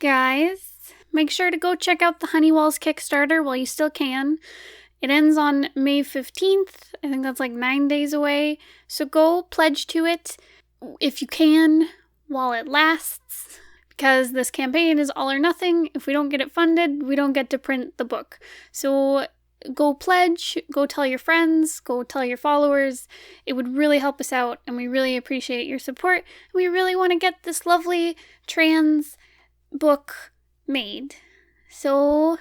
Guys, make sure to go check out the Honeywell's Kickstarter while you still can. It ends on May 15th. I think that's like 9 days away. So go pledge to it if you can while it lasts. Because this campaign is all or nothing. If we don't get it funded, we don't get to print the book. So go pledge, go tell your friends, go tell your followers. It would really help us out, and we really appreciate your support. We really want to get this lovely trans book made. So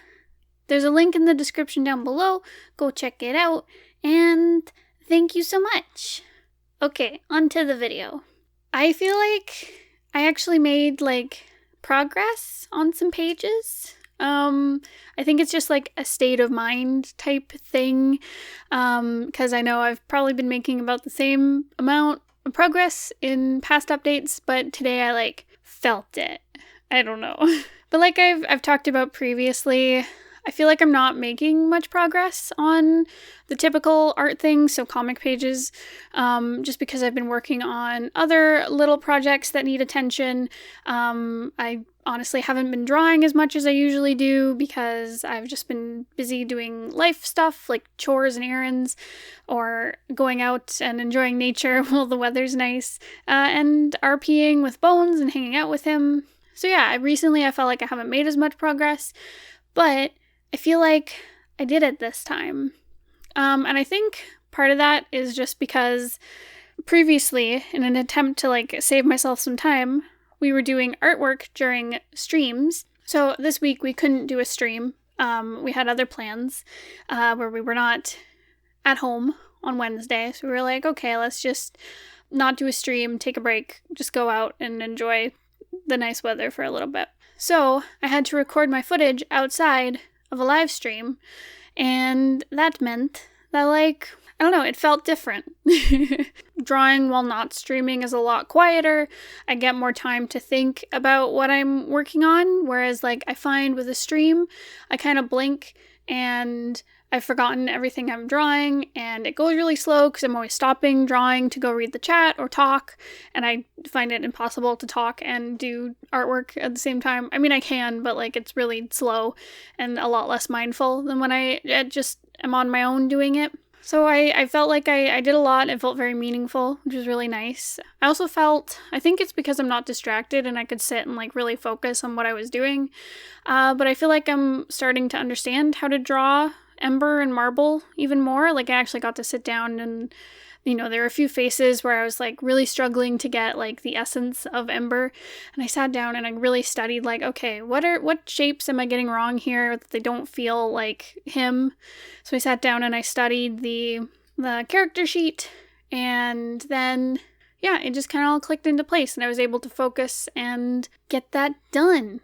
there's a link in the description down below. Go check it out, and thank you so much. Okay, on to the video. I feel like I actually made progress on some pages. I think it's just like a state of mind type thing, because I know I've probably been making about the same amount of progress in past updates, but today I felt it. I don't know. But like I've talked about previously, I feel like I'm not making much progress on the typical art things, so comic pages, just because I've been working on other little projects that need attention. I honestly haven't been drawing as much as I usually do because I've just been busy doing life stuff like chores and errands, or going out and enjoying nature while the weather's nice, and RPing with Bones and hanging out with him. So yeah, recently I felt like I haven't made as much progress, but I feel like I did it this time. And I think part of that is just because previously, in an attempt to save myself some time, we were doing artwork during streams. So this week we couldn't do a stream. We had other plans where we were not at home on Wednesday. So we were like, okay, let's just not do a stream, take a break, just go out and enjoy the nice weather for a little bit. So I had to record my footage outside of a live stream, and that meant that I don't know, it felt different. Drawing while not streaming is a lot quieter. I get more time to think about what I'm working on, whereas I find with a stream, I kind of blink and I've forgotten everything I'm drawing, and it goes really slow because I'm always stopping drawing to go read the chat or talk, and I find it impossible to talk and do artwork at the same time. I mean, I can, but it's really slow and a lot less mindful than when I just am on my own doing it. So I felt like I did a lot. It felt very meaningful, which was really nice. I also felt, I think it's because I'm not distracted and I could sit and really focus on what I was doing, but I feel like I'm starting to understand how to draw Ember and Marble even more. I actually got to sit down and, there were a few faces where I was really struggling to get the essence of Ember, and I sat down and I really studied okay, what shapes am I getting wrong here that they don't feel like him? So I sat down and I studied the character sheet, and then yeah, it just kind of all clicked into place and I was able to focus and get that done.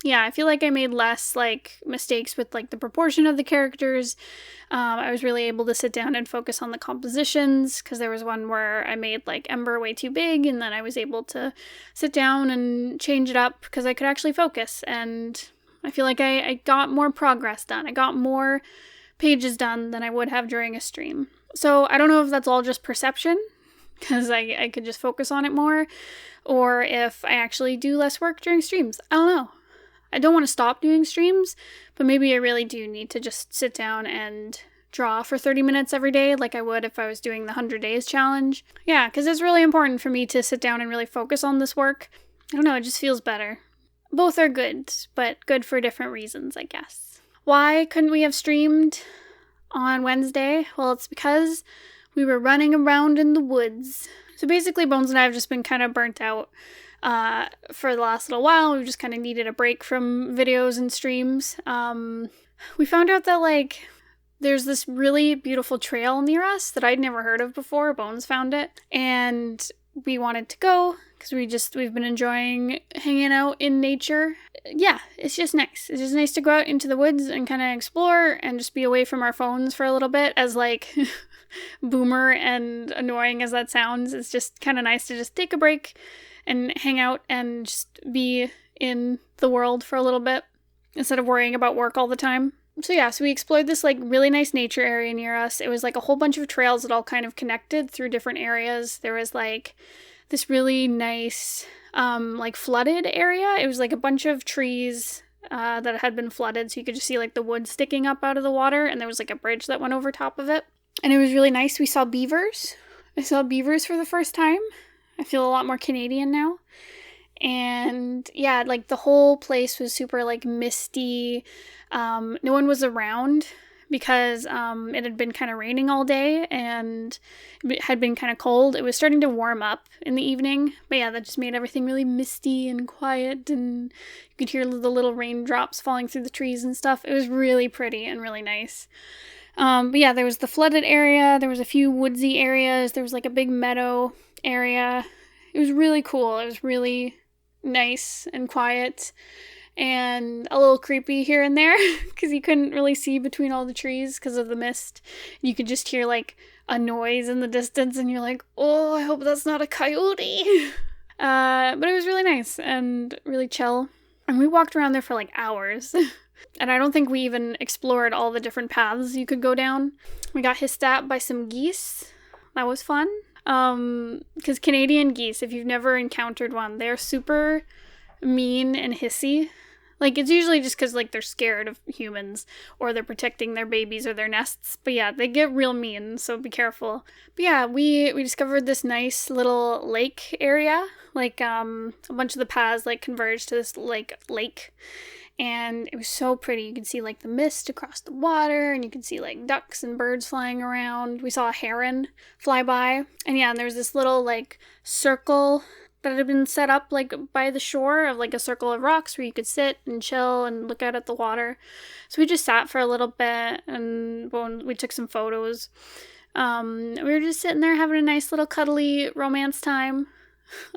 Yeah, I feel like I made less mistakes with the proportion of the characters. I was really able to sit down and focus on the compositions, because there was one where I made Ember way too big, and then I was able to sit down and change it up because I could actually focus, and I feel like I got more progress done. I got more pages done than I would have during a stream. So I don't know if that's all just perception, because I could just focus on it more, or if I actually do less work during streams. I don't know. I don't want to stop doing streams, but maybe I really do need to just sit down and draw for 30 minutes every day like I would if I was doing the 100 days challenge. Yeah, because it's really important for me to sit down and really focus on this work. I don't know, it just feels better. Both are good, but good for different reasons, I guess. Why couldn't we have streamed on Wednesday? Well, it's because we were running around in the woods. So basically, Bones and I have just been kind of burnt out for the last little while. We just kind of needed a break from videos and streams. We found out that there's this really beautiful trail near us that I'd never heard of before. Bones found it, and we wanted to go because we've been enjoying hanging out in nature. Yeah, it's just nice. It's just nice to go out into the woods and kind of explore and just be away from our phones for a little bit, as boomer and annoying as that sounds. It's just kind of nice to just take a break and hang out and just be in the world for a little bit instead of worrying about work all the time. So yeah, so we explored this really nice nature area near us. It was a whole bunch of trails that all kind of connected through different areas. There was this really nice like flooded area. It was like a bunch of trees that had been flooded, so you could just see like the wood sticking up out of the water, and there was like a bridge that went over top of it. And it was really nice. We saw beavers. I saw beavers for the first time. I feel a lot more Canadian now. And yeah, like the whole place was super like misty. No one was around because it had been kind of raining all day and it had been kind of cold. It was starting to warm up in the evening, but yeah, that just made everything really misty and quiet, and you could hear the little raindrops falling through the trees and stuff. It was really pretty and really nice. But yeah, there was the flooded area, there was a few woodsy areas, there was like a big meadow area. It was really cool. It was really nice and quiet and a little creepy here and there because you couldn't really see between all the trees because of the mist. You could just hear like a noise in the distance and you're like, oh, I hope that's not a coyote. But it was really nice and really chill. And we walked around there for like hours. And I don't think we even explored all the different paths you could go down. We got hissed at by some geese. That was fun. Because Canadian geese, if you've never encountered one, they're super mean and hissy. Like, it's usually just because, like, they're scared of humans or they're protecting their babies or their nests. But yeah, they get real mean, so be careful. But yeah, we discovered this nice little lake area. Like, a bunch of the paths, like, converged to this, lake. And it was so pretty. You could see, like, the mist across the water, and you could see, like, ducks and birds flying around. We saw a heron fly by. And yeah, and there was this little, like, circle that had been set up, like, by the shore of, like, a circle of rocks where you could sit and chill and look out at the water. So we just sat for a little bit, and we took some photos. We were just sitting there having a nice little cuddly romance time,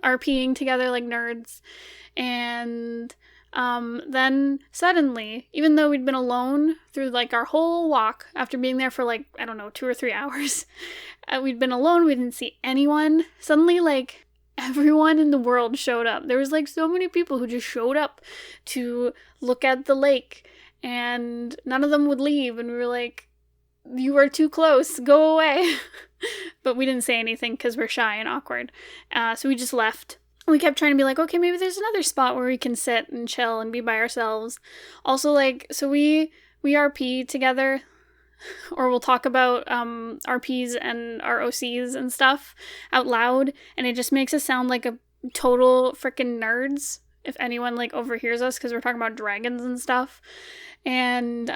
RPing together like nerds. And then suddenly, even though we'd been alone through like our whole walk after being there for like, I don't know, 2 or 3 hours, we'd been alone, we didn't see anyone. Suddenly, like, everyone in the world showed up. There was like so many people who just showed up to look at the lake, and none of them would leave, and we were like, you are too close, go away. But we didn't say anything because we're shy and awkward. So we just left. We kept trying to be like, okay, maybe there's another spot where we can sit and chill and be by ourselves. Also, like, so we RP together, or we'll talk about RPs and our OCs and stuff out loud, and it just makes us sound like a total freaking nerds if anyone, like, overhears us, because we're talking about dragons and stuff. And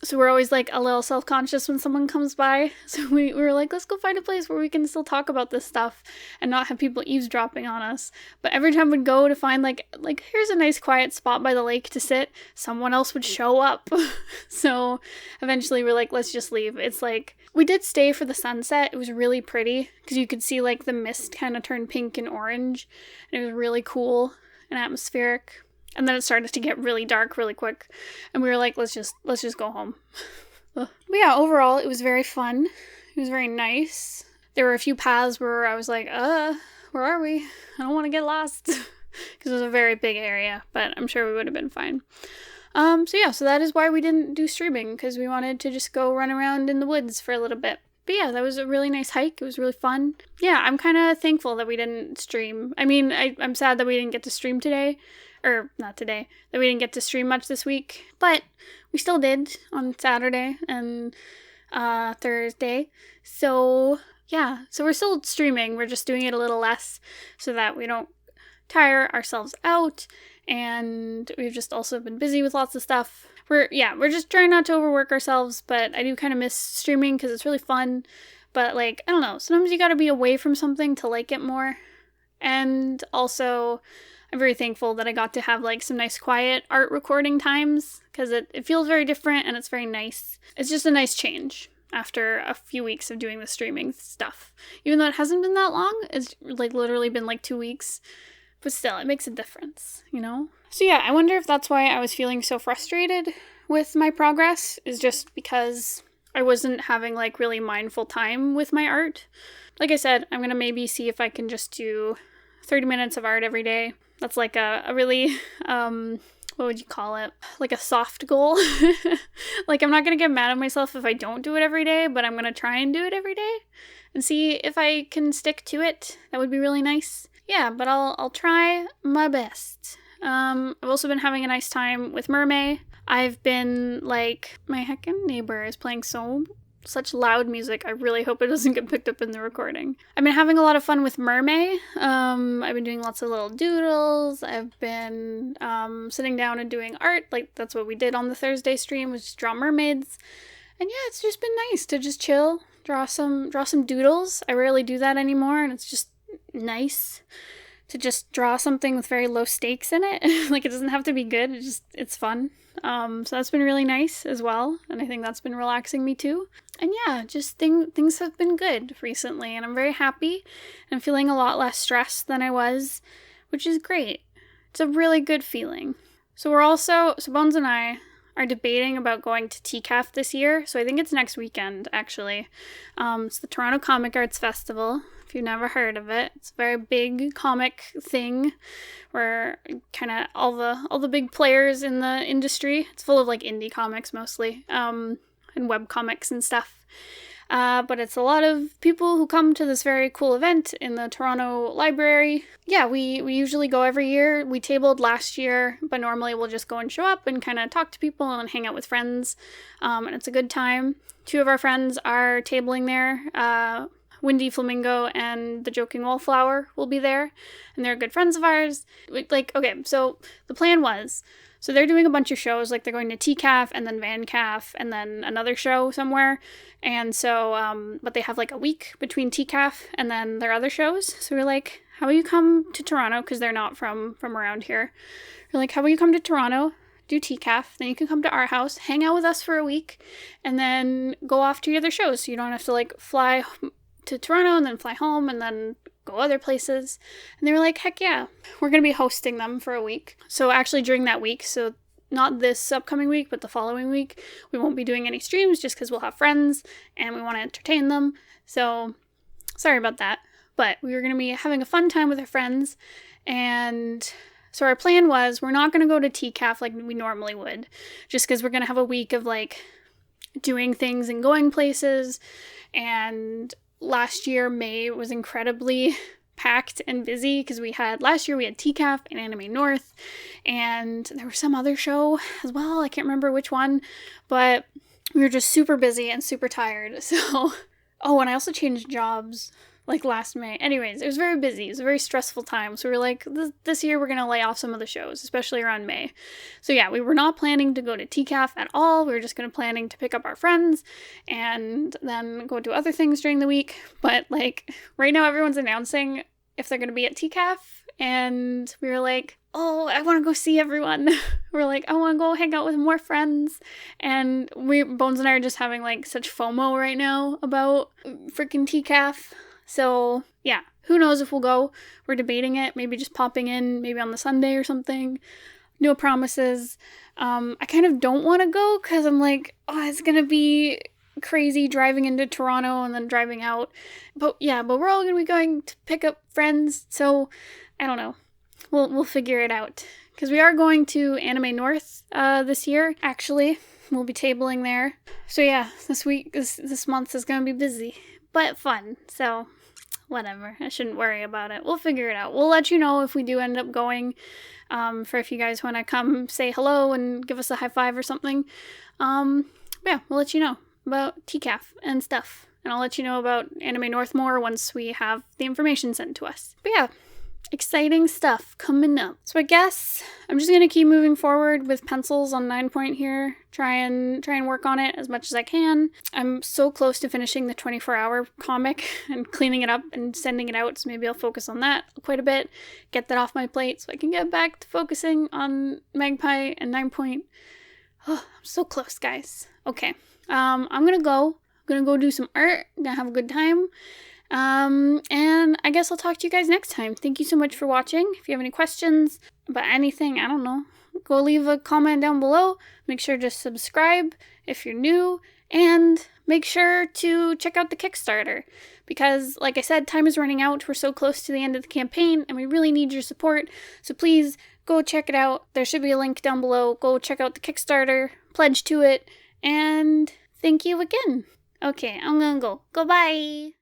so we're always, like, a little self-conscious when someone comes by. So we were like, let's go find a place where we can still talk about this stuff and not have people eavesdropping on us. But every time we'd go to find, like here's a nice quiet spot by the lake to sit, someone else would show up. So eventually we're like, let's just leave. It's like, we did stay for the sunset. It was really pretty because you could see, like, the mist kind of turn pink and orange. And it was really cool and atmospheric. And then it started to get really dark really quick. And we were like, let's just go home. But yeah, overall, it was very fun. It was very nice. There were a few paths where I was like, where are we? I don't want to get lost. Because it was a very big area, but I'm sure we would have been fine. So that is why we didn't do streaming, because we wanted to just go run around in the woods for a little bit. But yeah, that was a really nice hike. It was really fun. Yeah, I'm kind of thankful that we didn't stream. I mean, I'm sad that we didn't get to stream today. Or, not today, that we didn't get to stream much this week, but we still did on Saturday and Thursday. So, yeah, so we're still streaming. We're just doing it a little less so that we don't tire ourselves out, and we've just also been busy with lots of stuff. We're just trying not to overwork ourselves, but I do kind of miss streaming because it's really fun. But, like, I don't know, sometimes you gotta be away from something to like it more. And also, I'm very thankful that I got to have, like, some nice quiet art recording times, because it feels very different and it's very nice. It's just a nice change after a few weeks of doing the streaming stuff. Even though it hasn't been that long, it's, like, literally been, like, 2 weeks. But still, it makes a difference, you know? So yeah, I wonder if that's why I was feeling so frustrated with my progress, is just because I wasn't having, like, really mindful time with my art. Like I said, I'm gonna maybe see if I can just do 30 minutes of art every day. That's like a really, what would you call it? Like a soft goal. Like, I'm not going to get mad at myself if I don't do it every day, but I'm going to try and do it every day and see if I can stick to it. That would be really nice. yeah, but I'll try my best. I've also been having a nice time with Mermaid. I've been like, my heckin' neighbor is playing such loud music. I really hope it doesn't get picked up in the recording. I've been having a lot of fun with Mermaid. I've been doing lots of little doodles. I've been sitting down and doing art. Like, that's what we did on the Thursday stream, was just draw mermaids. And yeah, it's just been nice to just chill, draw some doodles. I rarely do that anymore, and it's just nice to just draw something with very low stakes in it. Like, it doesn't have to be good, it's fun. So that's been really nice as well, and I think that's been relaxing me too. And yeah, just things have been good recently, and I'm very happy. I'm feeling a lot less stressed than I was, which is great. It's a really good feeling. So Bones and I are debating about going to TCAF this year. So I think it's next weekend, actually. It's the Toronto Comic Arts Festival. If you've never heard of it, it's a very big comic thing where kind of all the big players in the industry. It's full of like indie comics mostly, and webcomics and stuff. But it's a lot of people who come to this very cool event in the Toronto Library. Yeah, we usually go every year. We tabled last year, but normally we'll just go and show up and kind of talk to people and hang out with friends. And it's a good time. 2 of our friends are tabling there. Windy Flamingo and the Joking Wallflower will be there, and they're good friends of ours. So the plan was, so they're doing a bunch of shows, like they're going to TCAF and then VanCAF and then another show somewhere, and so, but they have like a week between TCAF and then their other shows, so we're like, how will you come to Toronto, because they're not from around here. We're like, how will you come to Toronto, do TCAF, then you can come to our house, hang out with us for a week, and then go off to your other shows, so you don't have to like fly to Toronto and then fly home and then go other places. And they were like, heck yeah, we're going to be hosting them for a week. So actually during that week, so not this upcoming week, but the following week, we won't be doing any streams just because we'll have friends and we want to entertain them. So sorry about that. But we were going to be having a fun time with our friends. And so our plan was, we're not going to go to TCAF like we normally would, just because we're going to have a week of like doing things and going places. And last year, May was incredibly packed and busy because last year we had TCAF and Anime North, and there was some other show as well. I can't remember which one, but we were just super busy and super tired. So, and I also changed jobs like last May. Anyways, it was very busy. It was a very stressful time. So we were like, this year we're going to lay off some of the shows, especially around May. So yeah, we were not planning to go to TCAF at all. We were just planning to pick up our friends and then go do other things during the week. But like right now everyone's announcing if they're going to be at TCAF. And we were like, oh, I want to go see everyone. We're like, I want to go hang out with more friends. And Bones and I are just having like such FOMO right now about freaking TCAF. So, yeah, who knows if we'll go. We're debating it, maybe just popping in, maybe on the Sunday or something. No promises. I kind of don't want to go because I'm like, it's going to be crazy driving into Toronto and then driving out. But we're all going to be going to pick up friends, so I don't know. We'll figure it out. Because we are going to Anime North this year, actually. We'll be tabling there. So yeah, this month is going to be busy. But fun, so whatever. I shouldn't worry about it. We'll figure it out. We'll let you know if we do end up going, for if you guys want to come say hello and give us a high five or something. We'll let you know about TCAF and stuff. And I'll let you know about Anime North more once we have the information sent to us. But yeah, exciting stuff coming up. So I guess I'm just going to keep moving forward with pencils on Ninepoint here. Try and work on it as much as I can. I'm so close to finishing the 24-hour comic and cleaning it up and sending it out, so maybe I'll focus on that quite a bit. Get that off my plate so I can get back to focusing on Magpie and Ninepoint. Oh, I'm so close, guys. Okay. I'm going to go. I'm going to go do some art. I'm going to have a good time. And I guess I'll talk to you guys next time. Thank you so much for watching. If you have any questions about anything, I don't know, go leave a comment down below. Make sure to subscribe if you're new, and make sure to check out the Kickstarter, because like I said, time is running out. We're so close to the end of the campaign and we really need your support. So please go check it out. There should be a link down below. Go check out the Kickstarter, pledge to it, and thank you again. Okay, I'm gonna go. Goodbye.